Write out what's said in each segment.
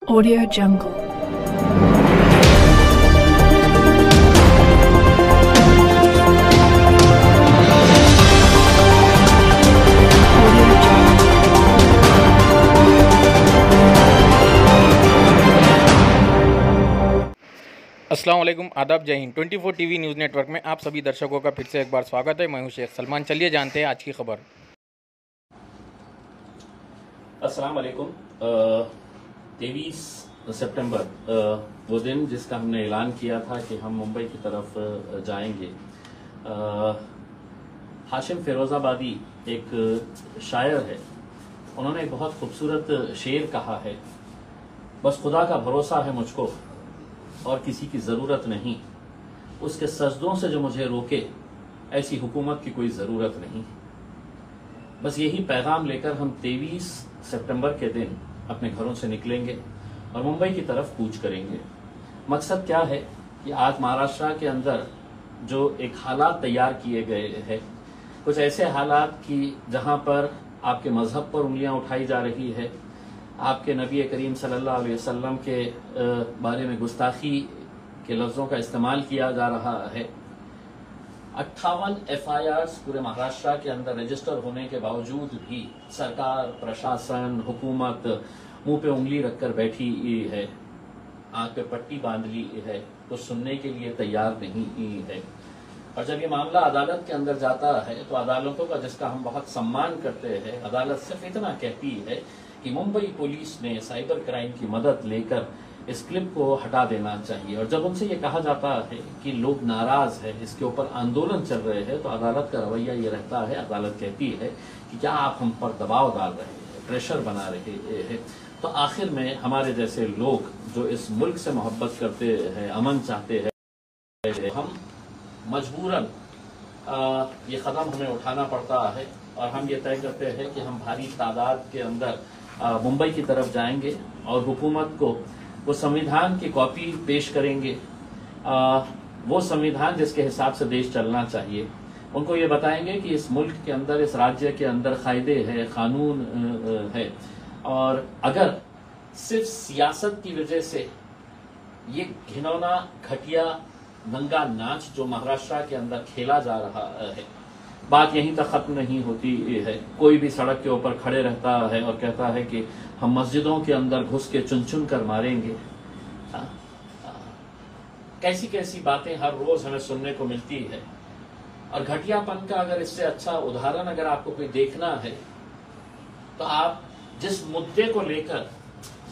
Audio Jungle. अस्सलाम वालेकुम, आदाब, जय हिंद। 24 टीवी न्यूज़ नेटवर्क में आप सभी दर्शकों का फिर से एक बार स्वागत है। मैं हूं शेख सलमान। चलिए जानते हैं आज की खबर। अस्सलाम वालेकुम। 23 सितंबर वो दिन जिसका हमने ऐलान किया था कि हम मुंबई की तरफ जाएंगे। हाशिम फिरोजाबादी एक शायर है, उन्होंने एक बहुत खूबसूरत शेर कहा है, बस खुदा का भरोसा है मुझको और किसी की ज़रूरत नहीं, उसके सजदों से जो मुझे रोके ऐसी हुकूमत की कोई ज़रूरत नहीं। बस यही पैगाम लेकर हम 23 सितंबर के दिन अपने घरों से निकलेंगे और मुंबई की तरफ कूच करेंगे। मकसद क्या है कि आज महाराष्ट्र के अंदर जो एक हालात तैयार किए गए हैं, कुछ ऐसे हालात कि जहां पर आपके मजहब पर उंगलियां उठाई जा रही है, आपके नबी करीम सल्लल्लाहु अलैहि वसल्लम के बारे में गुस्ताखी के लफ्ज़ों का इस्तेमाल किया जा रहा है। 58 FIRs पूरे महाराष्ट्र के अंदर रजिस्टर होने के बावजूद भी सरकार, प्रशासन, हुकूमत मुंह पे उंगली रखकर बैठी है, आंख पे पट्टी बांध ली है, तो सुनने के लिए तैयार नहीं है। और जब ये मामला अदालत के अंदर जाता है तो अदालतों का, जिसका हम बहुत सम्मान करते हैं, अदालत सिर्फ इतना कहती है कि मुंबई पुलिस ने साइबर क्राइम की मदद लेकर इस क्लिप को हटा देना चाहिए। और जब उनसे ये कहा जाता है कि लोग नाराज है, इसके ऊपर आंदोलन चल रहे हैं, तो अदालत का रवैया ये रहता है, अदालत कहती है कि क्या आप हम पर दबाव डाल रहे हैं, प्रेशर बना रहे हैं। तो आखिर में हमारे जैसे लोग जो इस मुल्क से मोहब्बत करते हैं, अमन चाहते हैं, हम मजबूरन ये कदम हमें उठाना पड़ता है और हम ये तय करते हैं कि हम भारी तादाद के अंदर मुंबई की तरफ जाएंगे और हुकूमत को वो संविधान की कॉपी पेश करेंगे, वो संविधान जिसके हिसाब से देश चलना चाहिए। उनको ये बताएंगे कि इस मुल्क के अंदर, इस राज्य के अंदर कायदे है, कानून है, और अगर सिर्फ सियासत की वजह से ये घिनौना, घटिया, नंगा नाच जो महाराष्ट्र के अंदर खेला जा रहा है, बात यहीं तक खत्म नहीं होती है। कोई भी सड़क के ऊपर खड़े रहता है और कहता है कि हम मस्जिदों के अंदर घुस के चुन चुन कर मारेंगे। कैसी कैसी बातें हर रोज हमें सुनने को मिलती है। और घटियापन का अगर इससे अच्छा उदाहरण अगर आपको कोई देखना है, तो आप जिस मुद्दे को लेकर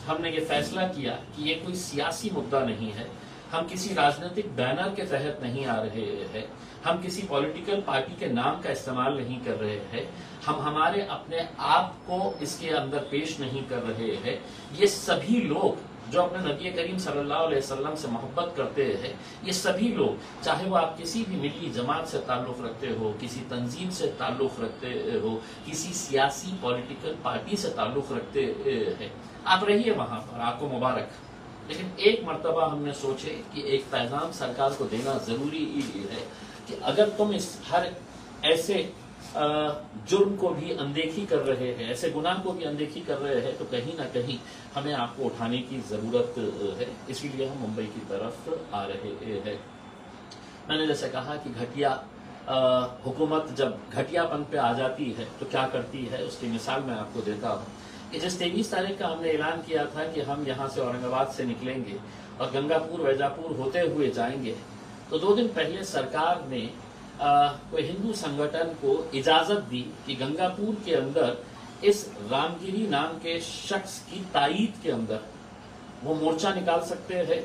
हमने ये फैसला किया कि ये कोई सियासी मुद्दा नहीं है, हम किसी राजनीतिक बैनर के तहत नहीं आ रहे हैं, हम किसी पॉलिटिकल पार्टी के नाम का इस्तेमाल नहीं कर रहे हैं, हम हमारे अपने आप को इसके अंदर पेश नहीं कर रहे हैं। ये सभी लोग जो अपने नबी करीम सल्लल्लाहु अलैहि वसल्लम से मोहब्बत करते हैं, ये सभी लोग, चाहे वो आप किसी भी मिली जमात से ताल्लुक रखते हो, किसी तंजीम से ताल्लुक रखते हो, किसी सियासी पॉलिटिकल पार्टी से ताल्लुक रखते हैं, आप रहिए वहां पर, आपको मुबारक। लेकिन एक मर्तबा हमने सोचे कि एक पैगाम सरकार को देना जरूरी है कि अगर तुम इस हर ऐसे जुर्म को भी अनदेखी कर रहे हैं, ऐसे गुनाह को भी अनदेखी कर रहे हैं, तो कहीं ना कहीं हमें आपको उठाने की जरूरत है। इसीलिए हम मुंबई की तरफ आ रहे हैं। मैंने जैसे कहा कि घटिया हुकूमत जब घटियापन पे आ जाती है तो क्या करती है, उसकी मिसाल मैं आपको देता हूँ कि जिस 23 तारीख का हमने ऐलान किया था कि हम यहाँ से औरंगाबाद से निकलेंगे और गंगापुर, वैजापुर होते हुए जाएंगे, तो 2 दिन पहले सरकार ने कोई हिंदू संगठन को इजाजत दी कि गंगापुर के अंदर इस रामगिरी नाम के शख्स की तायीद के अंदर वो मोर्चा निकाल सकते हैं,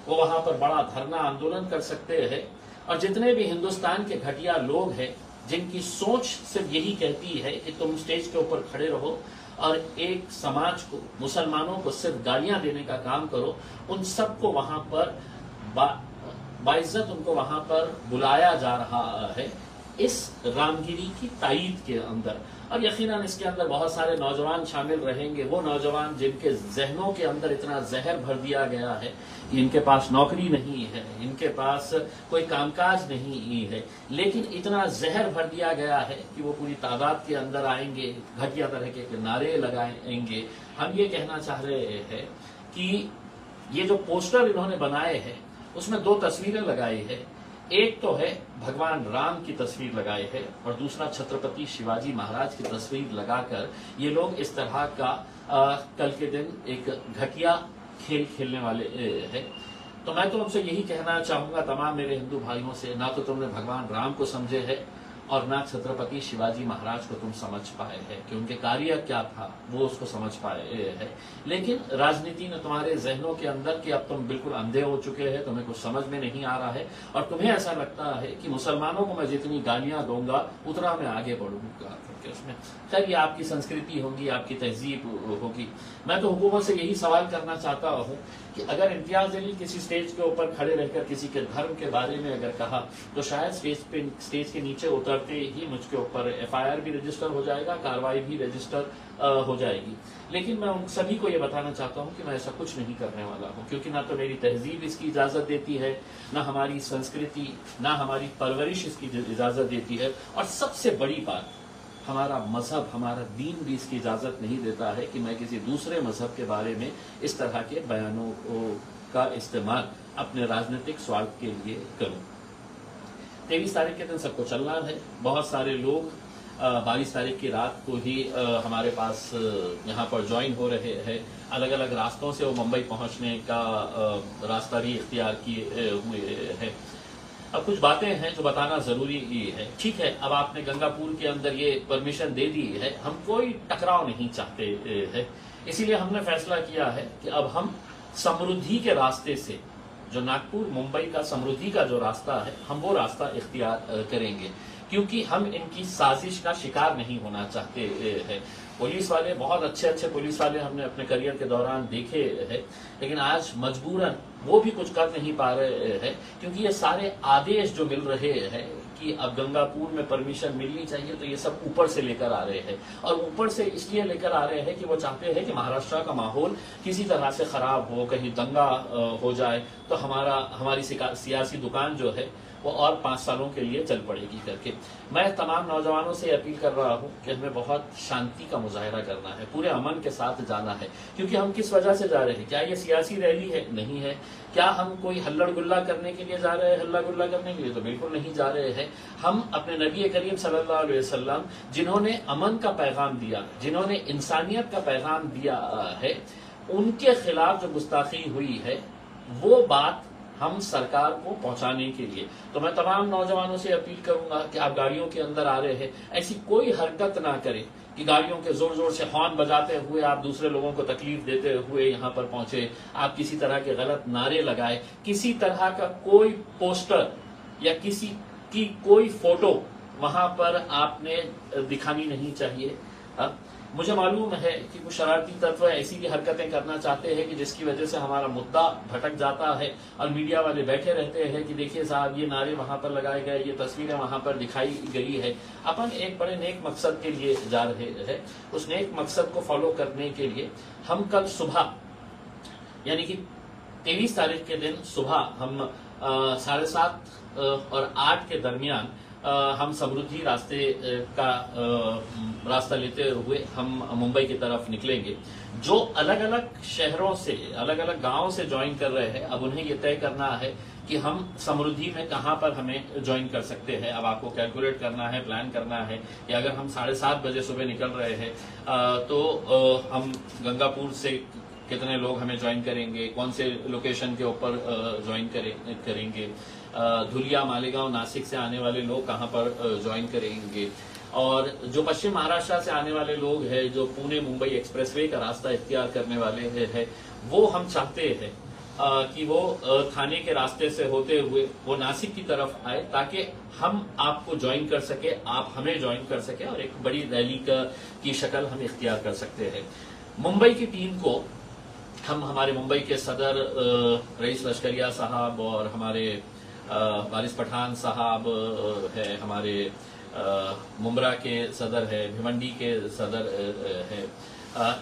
वो वहां पर बड़ा धरना आंदोलन कर सकते हैं। और जितने भी हिंदुस्तान के घटिया लोग हैं जिनकी सोच सिर्फ यही कहती है कि तुम स्टेज के ऊपर खड़े रहो और एक समाज को, मुसलमानों को सिर्फ गालियां देने का काम करो, उन सबको वहां पर बाइज्जत उनको वहां पर बुलाया जा रहा है इस रामगिरी की तायीद के अंदर। और यकीनन इसके अंदर बहुत सारे नौजवान शामिल रहेंगे, वो नौजवान जिनके जहनों के अंदर इतना जहर भर दिया गया है कि इनके पास नौकरी नहीं है, इनके पास कोई कामकाज नहीं है, लेकिन इतना जहर भर दिया गया है कि वो पूरी तादाद के अंदर आएंगे, घटिया तरह के नारे लगाएंगे। हम ये कहना चाह रहे हैं कि ये जो पोस्टर इन्होंने बनाए हैं उसमें दो तस्वीरें लगाई है। एक तो है भगवान राम की तस्वीर लगाई है और दूसरा छत्रपति शिवाजी महाराज की तस्वीर लगाकर ये लोग इस तरह का कल के दिन एक घटिया खेल खेलने वाले हैं। तो मैं तो उनसे यही कहना चाहूंगा तमाम मेरे हिंदू भाइयों से, ना तो तुमने भगवान राम को समझे है और ना छत्रपति शिवाजी महाराज को तुम समझ पाए हैं कि उनके कार्य क्या था वो उसको समझ पाए है। लेकिन राजनीति ने तुम्हारे जहनों के अंदर कि अब तुम बिल्कुल अंधे हो चुके हैं, तुम्हें कुछ समझ में नहीं आ रहा है और तुम्हें ऐसा लगता है कि मुसलमानों को मैं जितनी गालियां दूंगा उतना मैं आगे बढ़ूंगा करके उसमें। खैर ये आपकी संस्कृति होगी, आपकी तहजीब होगी। मैं तो हुकूमत से यही सवाल करना चाहता हूं कि अगर इम्तियाज जलील किसी स्टेज के ऊपर खड़े रहकर किसी के धर्म के बारे में अगर कहा तो शायद स्टेज के नीचे उतरते ही मुझके ऊपर FIR भी रजिस्टर हो जाएगा, कार्रवाई भी रजिस्टर हो जाएगी। लेकिन मैं उन सभी को ये बताना चाहता हूं कि मैं ऐसा कुछ नहीं करने वाला हूं, क्योंकि ना तो मेरी तहजीब इसकी इजाजत देती है, ना हमारी संस्कृति, ना हमारी परवरिश इसकी इजाजत देती है और सबसे बड़ी बात हमारा मजहब, हमारा दीन भी इसकी इजाजत नहीं देता है कि मैं किसी दूसरे मजहब के बारे में इस तरह के बयानों का इस्तेमाल अपने राजनीतिक स्वार्थ के लिए करूं। 23 तारीख के दिन सबको चलना है। बहुत सारे लोग 22 तारीख की रात को ही हमारे पास यहाँ पर ज्वाइन हो रहे हैं। अलग अलग रास्तों से वो मुंबई पहुंचने का रास्ता भी इख्तियार किए हुए हैं। अब कुछ बातें हैं जो बताना जरूरी है। ठीक है, अब आपने गंगापुर के अंदर ये परमिशन दे दी है, हम कोई टकराव नहीं चाहते हैं, इसीलिए हमने फैसला किया है कि अब हम समृद्धि के रास्ते से, जो नागपुर मुंबई का समृद्धि का जो रास्ता है, हम वो रास्ता इख्तियार करेंगे, क्योंकि हम इनकी साजिश का शिकार नहीं होना चाहते हैं। पुलिस वाले, बहुत अच्छे अच्छे पुलिस वाले हमने अपने करियर के दौरान देखे हैं, लेकिन आज मजबूरन वो भी कुछ कर नहीं पा रहे हैं, क्योंकि ये सारे आदेश जो मिल रहे हैं कि अब गंगापुर में परमिशन मिलनी चाहिए, तो ये सब ऊपर से लेकर आ रहे हैं। और ऊपर से इसलिए लेकर आ रहे हैं कि वो चाहते हैं कि महाराष्ट्र का माहौल किसी तरह से खराब हो, कहीं दंगा हो जाए तो हमारी सियासी दुकान जो है वो और 5 सालों के लिए चल पड़ेगी करके। मैं तमाम नौजवानों से अपील कर रहा हूं कि हमें बहुत शांति का मुजाहरा करना है, पूरे अमन के साथ जाना है। क्योंकि हम किस वजह से जा रहे हैं? क्या ये सियासी रैली है? नहीं है। क्या हम कोई हल्लड़ गुल्ला करने के लिए जा रहे हैं? हल्ला गुल्ला करने के लिए तो बिल्कुल नहीं जा रहे हैं। हम अपने नबी करीम सल्लल्लाहु अलैहि वसल्लम, जिन्होंने अमन का पैगाम दिया, जिन्होंने इंसानियत का पैगाम दिया है, उनके खिलाफ जो गुस्ताखी हुई है वो बात हम सरकार को पहुंचाने के लिए। तो मैं तमाम नौजवानों से अपील करूंगा कि आप गाड़ियों के अंदर आ रहे हैं, ऐसी कोई हरकत ना करें कि गाड़ियों के जोर जोर से हॉर्न बजाते हुए आप दूसरे लोगों को तकलीफ देते हुए यहाँ पर पहुंचे, आप किसी तरह के गलत नारे लगाए, किसी तरह का कोई पोस्टर या किसी की कोई फोटो वहां पर आपने दिखानी नहीं चाहिए। मुझे मालूम है कि कुछ शरारती तत्व ऐसी भी हरकतें करना चाहते हैं कि जिसकी वजह से हमारा मुद्दा भटक जाता है और मीडिया वाले बैठे रहते हैं कि देखिए साहब ये नारे वहां पर लगाए गए, ये तस्वीरें वहां पर दिखाई गई है। अपन एक बड़े नेक मकसद के लिए जा रहे हैं, उस नेक मकसद को फॉलो करने के लिए हम कल सुबह यानी कि 23 तारीख के दिन सुबह हम 7:30 और 8 के दरमियान हम समृद्धि रास्ते का रास्ता लेते हुए हम मुंबई की तरफ निकलेंगे। जो अलग अलग शहरों से, अलग अलग गांवों से ज्वाइन कर रहे हैं, अब उन्हें ये तय करना है कि हम समृद्धि में कहां पर हमें ज्वाइन कर सकते हैं। अब आपको कैलकुलेट करना है, प्लान करना है कि अगर हम 7:30 बजे सुबह निकल रहे हैं तो हम गंगापुर से कितने लोग हमें ज्वाइन करेंगे, कौन से लोकेशन के ऊपर ज्वाइन करेंगे, धुलिया, मालेगांव, नासिक से आने वाले लोग कहां पर ज्वाइन करेंगे, और जो पश्चिम महाराष्ट्र से आने वाले लोग हैं, जो पुणे मुंबई एक्सप्रेसवे का रास्ता इख्तियार करने वाले हैं, वो हम चाहते हैं कि वो थाने के रास्ते से होते हुए वो नासिक की तरफ आए, ताकि हम आपको ज्वाइन कर सके, आप हमें ज्वाइन कर सके और एक बड़ी रैली की शक्ल हम इख्तियार कर सकते हैं। मुंबई की टीम को हम हमारे मुंबई के सदर रईस लश्करिया साहब और हमारे वारिस पठान साहब है, हमारे मुंब्रा के सदर है, भिवंडी के सदर है,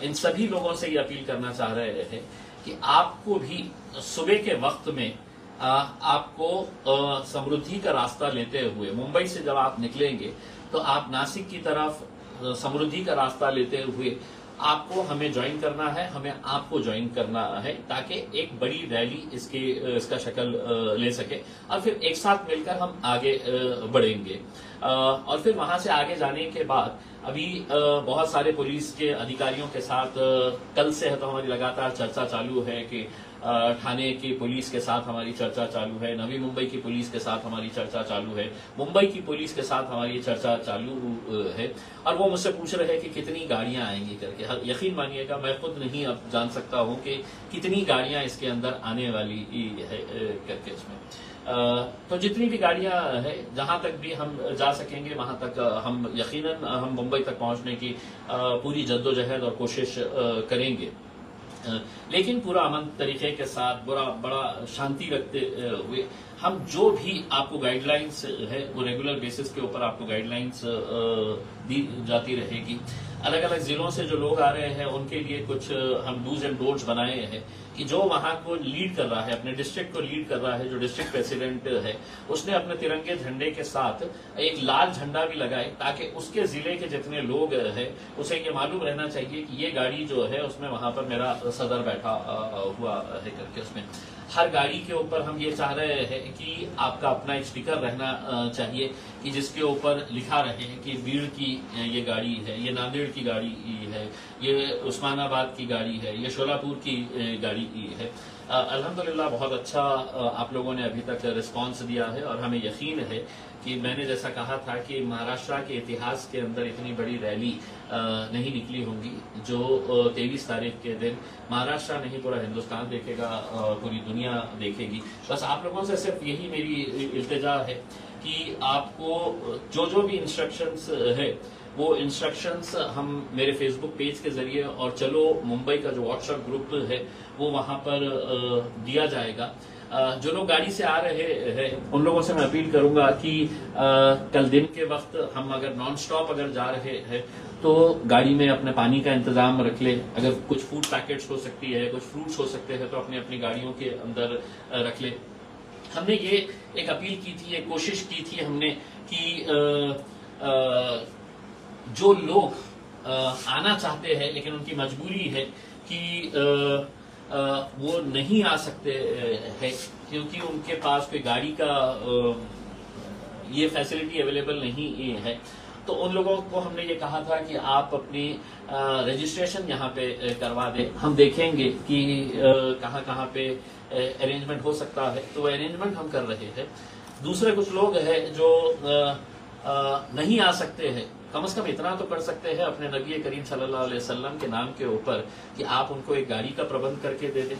इन सभी लोगों से ये अपील करना चाह रहे हैं कि आपको भी सुबह के वक्त में आपको समृद्धि का रास्ता लेते हुए मुंबई से जब आप निकलेंगे तो आप नासिक की तरफ समृद्धि का रास्ता लेते हुए आपको हमें ज्वाइन करना है, हमें आपको ज्वाइन करना है, ताकि एक बड़ी रैली इसका शक्ल ले सके और फिर एक साथ मिलकर हम आगे बढ़ेंगे। और फिर वहां से आगे जाने के बाद अभी बहुत सारे पुलिस के अधिकारियों के साथ कल से है तो हमारी लगातार चर्चा चालू है कि ठाणे की पुलिस के साथ हमारी चर्चा चालू है, नवी मुंबई की पुलिस के साथ हमारी चर्चा चालू है, मुंबई की पुलिस के साथ हमारी चर्चा चालू है। और वो मुझसे पूछ रहे हैं कि कितनी गाड़ियां आएंगी करके। यकीन मानिएगा मैं खुद नहीं अब जान सकता हूं कि कितनी गाड़ियां इसके अंदर आने वाली है करके उसमें। तो जितनी भी गाड़ियां हैं, जहां तक भी हम जा सकेंगे वहां तक हम यकीनन हम मुंबई तक पहुंचने की पूरी जद्दोजहद और कोशिश करेंगे। लेकिन पूरा अमन तरीके के साथ बड़ा शांति रखते हुए हम जो भी आपको गाइडलाइंस है वो रेगुलर बेसिस के ऊपर आपको गाइडलाइंस दी जाती रहेगी। अलग अलग जिलों से जो लोग आ रहे हैं उनके लिए कुछ हम डूज एंड डोंट्स बनाए हैं कि जो वहां को लीड कर रहा है, अपने डिस्ट्रिक्ट को लीड कर रहा है, जो डिस्ट्रिक्ट प्रेसिडेंट है, उसने अपने तिरंगे झंडे के साथ एक लाल झंडा भी लगाए ताकि उसके जिले के जितने लोग हैं उसे ये मालूम रहना चाहिए कि ये गाड़ी जो है उसमें वहां पर मेरा सदर बैठा हुआ है करके। उसमें हर गाड़ी के ऊपर हम ये चाह रहे हैं कि आपका अपना एक स्टिकर रहना चाहिए कि जिसके ऊपर लिखा रहे कि बीड़ की ये गाड़ी है, ये नांदेड़ की गाड़ी है, ये उस्मानाबाद की गाड़ी है, ये शोलापुर की गाड़ी है। अल्हम्दुलिल्लाह बहुत अच्छा आप लोगों ने अभी तक रिस्पांस दिया है और हमें यकीन है कि मैंने जैसा कहा था कि महाराष्ट्र के इतिहास के अंदर इतनी बड़ी रैली नहीं निकली होंगी जो 23 तारीख के दिन महाराष्ट्र नहीं पूरा हिंदुस्तान देखेगा, पूरी दुनिया देखेगी। बस आप लोगों से सिर्फ यही मेरी इल्तिजा है कि आपको जो भी इंस्ट्रक्शंस है वो इंस्ट्रक्शंस हम मेरे फेसबुक पेज के जरिए और चलो मुंबई का जो व्हाट्सएप ग्रुप है वो वहां पर दिया जाएगा। जो लोग गाड़ी से आ रहे हैं उन लोगों से मैं अपील करूंगा कि कल दिन के वक्त हम अगर नॉन स्टॉप अगर जा रहे हैं तो गाड़ी में अपने पानी का इंतजाम रख ले। अगर कुछ फूड पैकेट्स हो सकती है, कुछ फ्रूट्स हो सकते हैं तो अपनी अपनी गाड़ियों के अंदर रख ले। हमने ये एक अपील की थी, एक कोशिश की थी हमने कि जो लोग आना चाहते हैं लेकिन उनकी मजबूरी है कि वो नहीं आ सकते हैं क्योंकि उनके पास कोई गाड़ी का ये फैसिलिटी अवेलेबल नहीं है, तो उन लोगों को हमने ये कहा था कि आप अपनी रजिस्ट्रेशन यहाँ पे करवा दें। हम देखेंगे कि कहाँ कहाँ पे अरेंजमेंट हो सकता है, तो अरेंजमेंट हम कर रहे हैं। दूसरे कुछ लोग हैं जो नहीं आ सकते हैं, कम से कम इतना तो कर सकते हैं अपने नबी करीम सल्लल्लाहु अलैहि वसल्लम के नाम के ऊपर कि आप उनको एक गाड़ी का प्रबंध करके दे दें,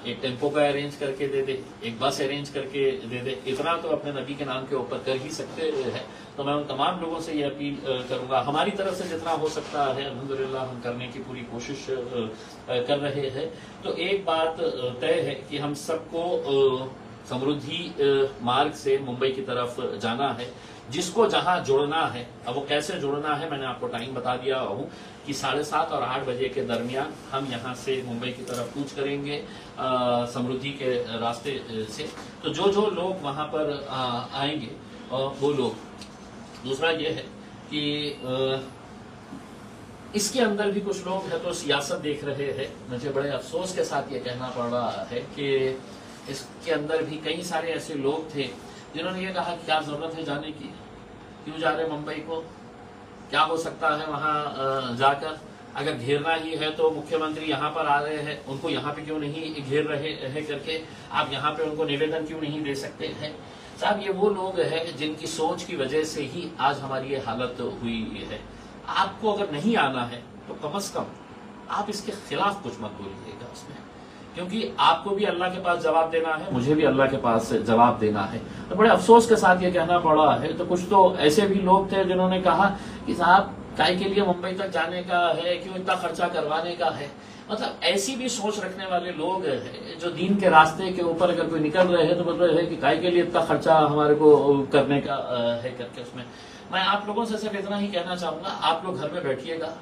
एक टेम्पो का अरेंज करके दे दे, एक बस अरेंज करके दे दे। इतना तो अपने नबी के नाम के ऊपर कर ही सकते हैं। तो मैं उन तमाम लोगों से ये अपील करूंगा, हमारी तरफ से जितना हो सकता है अल्हम्दुलिल्लाह हम करने की पूरी कोशिश कर रहे हैं। तो एक बात तय है कि हम सबको समृद्धि मार्ग से मुंबई की तरफ जाना है। जिसको जहां जुड़ना है, अब वो कैसे जुड़ना है मैंने आपको टाइम बता दिया हूं कि 7:30 और 8 बजे के दरमियान हम यहां से मुंबई की तरफ कूच करेंगे समृद्धि के रास्ते से। तो जो लोग वहां पर आएंगे वो लोग, दूसरा ये है कि इसके अंदर भी कुछ लोग हैं तो सियासत देख रहे हैं। मुझे बड़े अफसोस के साथ ये कहना पड़ रहा है कि इसके अंदर भी कई सारे ऐसे लोग थे जिन्होंने ये कहा कि क्या जरूरत है जाने की, क्यों जा रहे मुंबई को, क्या हो सकता है वहां जाकर, अगर घेरना ही है तो मुख्यमंत्री यहाँ पर आ रहे हैं, उनको यहाँ पे क्यों नहीं घेर रहे हैं करके आप यहाँ पे उनको निवेदन क्यों नहीं दे सकते हैं। साहब ये वो लोग हैं जिनकी सोच की वजह से ही आज हमारी ये हालत हुई है। आपको अगर नहीं आना है तो कम से कम आप इसके खिलाफ कुछ मत बोलिएगा उसमें, क्योंकि आपको भी अल्लाह के पास जवाब देना है, मुझे भी अल्लाह के पास जवाब देना है। तो बड़े अफसोस के साथ ये कहना पड़ा है। तो कुछ तो ऐसे भी लोग थे जिन्होंने कहा कि साहब काय के लिए मुंबई तक जाने का है, क्यों इतना खर्चा करवाने का है। मतलब ऐसी भी सोच रखने वाले लोग हैं जो दीन के रास्ते के ऊपर अगर कोई निकल रहे हैं तो बोल रहे हैं कि काय के लिए इतना खर्चा हमारे को करने का है करके। उसमें मैं आप लोगों से सिर्फ इतना ही कहना चाहूंगा, आप लोग घर में बैठिएगा,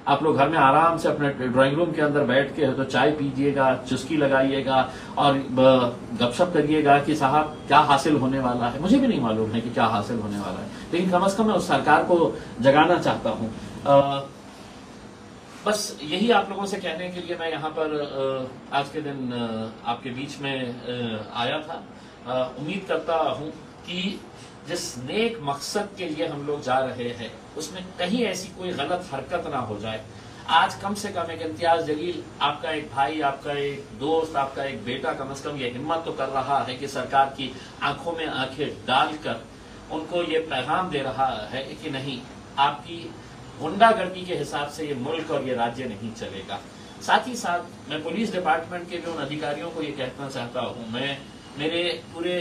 आप लोग घर में आराम से अपने ड्राइंग रूम के अंदर बैठ के तो चाय पीजिएगा, चुस्की लगाइएगा और गपशप करिएगा कि साहब क्या हासिल होने वाला है। मुझे भी नहीं मालूम है कि क्या हासिल होने वाला है, लेकिन कम से कम मैं उस सरकार को जगाना चाहता हूं। बस यही आप लोगों से कहने के लिए मैं यहाँ पर आज के दिन आपके बीच में आया था। उम्मीद करता हूँ कि जिस नेक मकसद के लिए हम लोग जा रहे हैं उसमें कहीं ऐसी कोई गलत हरकत ना हो जाए। आज कम से कम एक इम्तियाज जलील, आपका एक भाई, आपका एक दोस्त, आपका एक बेटा कम से कम ये हिम्मत तो कर रहा है कि सरकार की आंखों में आंखें डालकर उनको ये पैगाम दे रहा है कि नहीं, आपकी गुंडागर्दी के हिसाब से ये मुल्क और ये राज्य नहीं चलेगा। साथ ही साथ मैं पुलिस डिपार्टमेंट के भी उन अधिकारियों को ये कहना चाहता हूँ, मैं मेरे पूरे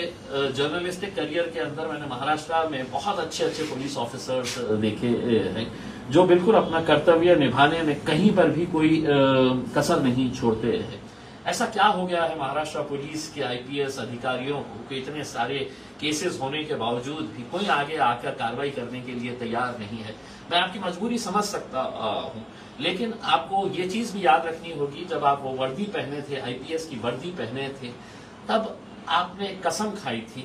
जर्नलिस्टिक करियर के अंदर मैंने महाराष्ट्र में बहुत अच्छे अच्छे पुलिस ऑफिसर्स देखे हैं जो बिल्कुल अपना कर्तव्य निभाने में कहीं पर भी कोई कसर नहीं छोड़ते हैं। ऐसा क्या हो गया है महाराष्ट्र पुलिस के आईपीएस अधिकारियों को कि इतने सारे केसेस होने के बावजूद भी कोई आगे आकर कार्रवाई करने के लिए तैयार नहीं है। मैं आपकी मजबूरी समझ सकता हूं, लेकिन आपको ये चीज भी याद रखनी होगी, जब आप वो वर्दी पहने थे, आईपीएस की वर्दी पहने थे, तब आपने कसम खाई थी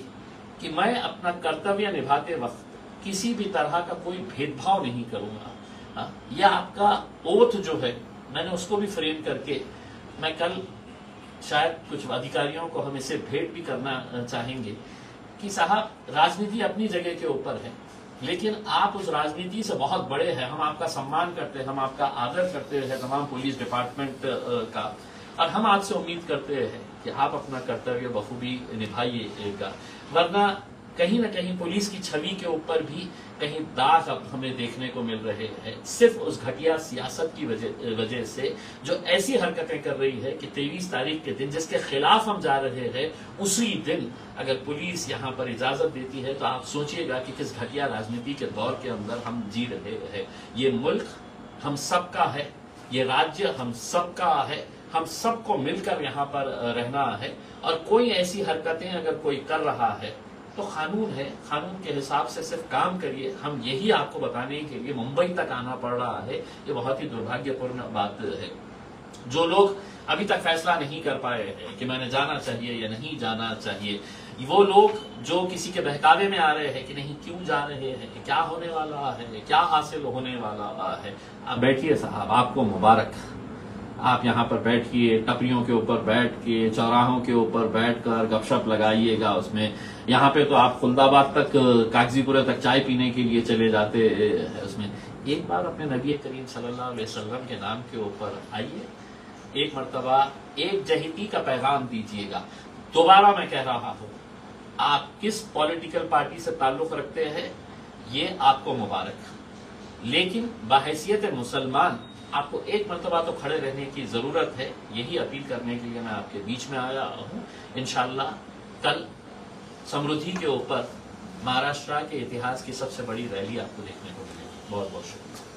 कि मैं अपना कर्तव्य निभाते वक्त किसी भी तरह का कोई भेदभाव नहीं करूंगा। यह आपका ओथ जो है, मैंने उसको भी फ्रेम करके मैं कल शायद कुछ अधिकारियों को हम इसे भेंट भी करना चाहेंगे कि साहब, राजनीति अपनी जगह के ऊपर है, लेकिन आप उस राजनीति से बहुत बड़े हैं। हम आपका सम्मान करते हैं, हम आपका आदर करते हैं तमाम पुलिस डिपार्टमेंट का, और हम आपसे उम्मीद करते हैं कि आप अपना कर्तव्य बखूबी निभाइएगा, वरना कहीं न कहीं पुलिस की छवि के ऊपर भी कहीं दाग अब हमें देखने को मिल रहे हैं, सिर्फ उस घटिया सियासत की वजह से जो ऐसी हरकतें कर रही है कि 23 तारीख के दिन जिसके खिलाफ हम जा रहे हैं, उसी दिन अगर पुलिस यहाँ पर इजाजत देती है तो आप सोचिएगा कि किस घटिया राजनीति के दौर के अंदर हम जी रहे हैं। ये मुल्क हम सबका है, ये राज्य हम सबका है, हम सबको मिलकर यहाँ पर रहना है, और कोई ऐसी हरकतें अगर कोई कर रहा है तो कानून है, कानून के हिसाब से सिर्फ काम करिए। हम यही आपको बताने के लिए मुंबई तक आना पड़ रहा है। ये बहुत ही दुर्भाग्यपूर्ण बात है। जो लोग अभी तक फैसला नहीं कर पाए हैं कि मैंने जाना चाहिए या नहीं जाना चाहिए, वो लोग जो किसी के बहकावे में आ रहे हैं कि नहीं क्यों जा रहे हैं, क्या होने वाला है, क्या हासिल होने वाला है, आप बैठिए साहब, आपको मुबारक। आप यहाँ पर बैठिए, टपरियों के ऊपर बैठ के, चौराहों के ऊपर बैठकर गपशप लगाइएगा। उसमें यहाँ पे तो आप खुलदाबाद तक, कागजीपुरा तक चाय पीने के लिए चले जाते हैं। उसमें एक बार अपने नबी करीम सल्लल्लाहु अलैहि वसल्लम के नाम के ऊपर आइए, एक मर्तबा एक जहीती का पैगाम दीजिएगा। दोबारा मैं कह रहा हूँ, आप किस पॉलिटिकल पार्टी से ताल्लुक रखते हैं ये आपको मुबारक, लेकिन बहैसियत मुसलमान आपको एक मर्तबा तो खड़े रहने की जरूरत है। यही अपील करने के लिए मैं आपके बीच में आया हूँ। इंशाल्लाह कल समृद्धि के ऊपर महाराष्ट्र के इतिहास की सबसे बड़ी रैली आपको देखने को मिलेगी। बहुत बहुत शुक्रिया।